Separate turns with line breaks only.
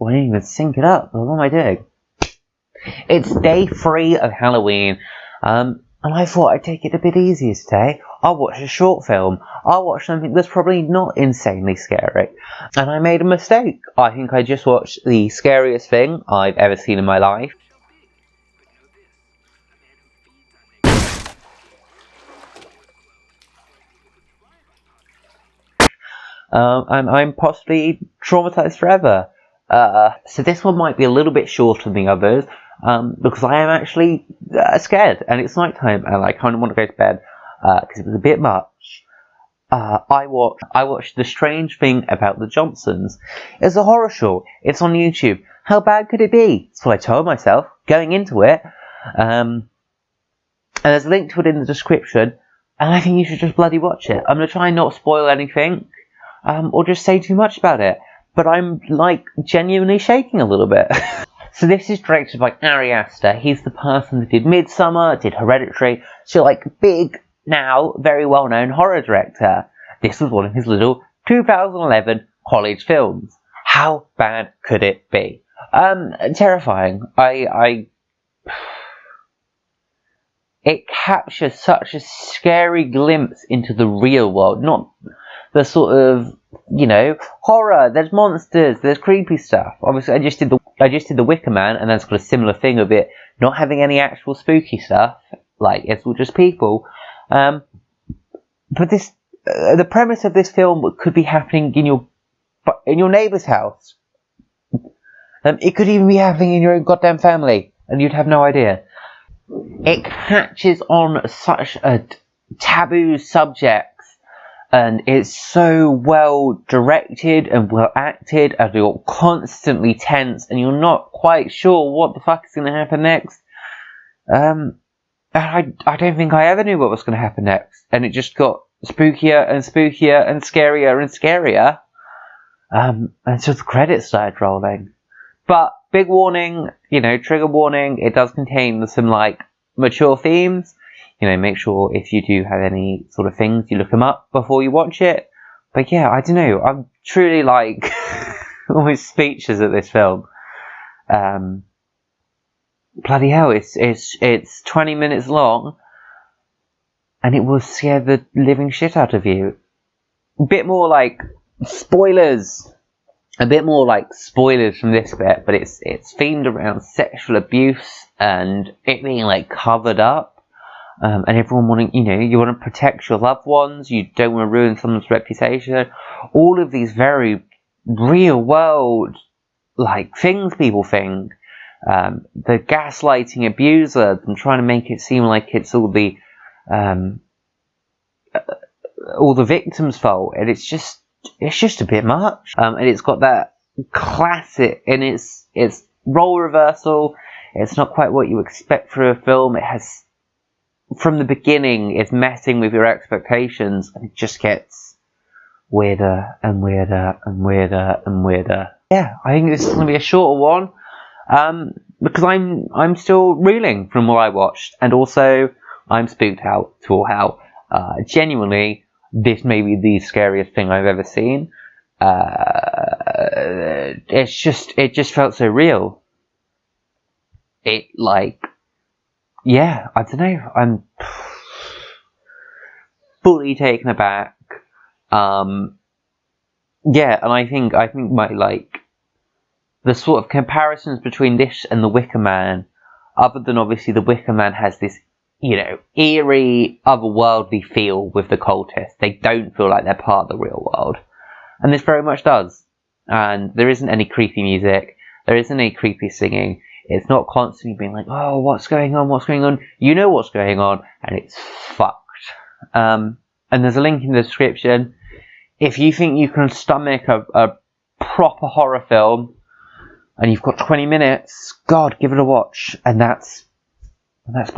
I didn't even sync it up. What am I doing? It's day 3 of Halloween, and I thought I'd take it a bit easier today. I'll watch a short film. I'll watch something that's probably not insanely scary. And I made a mistake. I think I just watched the scariest thing I've ever seen in my life. And I'm possibly traumatized forever. So this one might be a little bit shorter than the others, because I am actually scared, and it's nighttime, and I kind of want to go to bed, because it was a bit much. I watched The Strange Thing About the Johnsons. It's a horror show. It's on YouTube. How bad could it be? That's what I told myself going into it. And there's a link to it in the description, and I think you should just bloody watch it. I'm going to try and not spoil anything, or just say too much about it. But I'm, like, genuinely shaking a little bit. So this is directed by Ari Aster. He's the person that did Midsommar, did Hereditary. So, like, big, now, very well-known horror director. This was one of his little 2011 college films. How bad could it be? Terrifying. It captures such a scary glimpse into the real world. Not the sort of, you know, horror. There's monsters. There's creepy stuff. Obviously, I just did the Wicker Man, and that's got a similar thing of it not having any actual spooky stuff. Like, it's all just people. But this, the premise of this film could be happening in your neighbour's house. It could even be happening in your own goddamn family, and you'd have no idea. It catches on such a taboo subject, and it's so well directed and well acted, and you're constantly tense, and you're not quite sure what the fuck is going to happen next. I don't think I ever knew what was going to happen next, and it just got spookier and spookier and scarier and scarier, until the credits started rolling. But big warning, you know, trigger warning, it does contain some, like, mature themes. You know, make sure if you do have any sort of things, you look them up before you watch it. But yeah, I don't know, I'm truly, like, almost speechless at this film. Bloody hell, it's 20 minutes long, and it will scare the living shit out of you. A bit more like spoilers from this bit, but it's themed around sexual abuse and it being, like, covered up, and everyone wanting, you know, you want to protect your loved ones, you don't want to ruin someone's reputation. All of these very real world, like, things people think. The gaslighting abuser and trying to make it seem like it's all the victim's fault, and it's just a bit much. And it's got that classic, and it's role reversal. It's not quite what you expect for a film. It has, from the beginning, it's messing with your expectations, and it just gets weirder and weirder and weirder and weirder. Yeah, I think this is going to be a shorter one. Because I'm still reeling from what I watched, and also I'm spooked out to all hell. Genuinely, this may be the scariest thing I've ever seen. It just felt so real. It, like, yeah, I don't know. I'm fully taken aback. Yeah, and I think my, like, the sort of comparisons between this and The Wicker Man, other than obviously The Wicker Man has this, you know, eerie, otherworldly feel with the cultists. They don't feel like they're part of the real world. And this very much does. And there isn't any creepy music. There isn't any creepy singing. It's not constantly being like, oh, what's going on? What's going on? You know what's going on, and it's fucked. And there's a link in the description. If you think you can stomach a proper horror film, and you've got 20 minutes, God, give it a watch. And that's bloody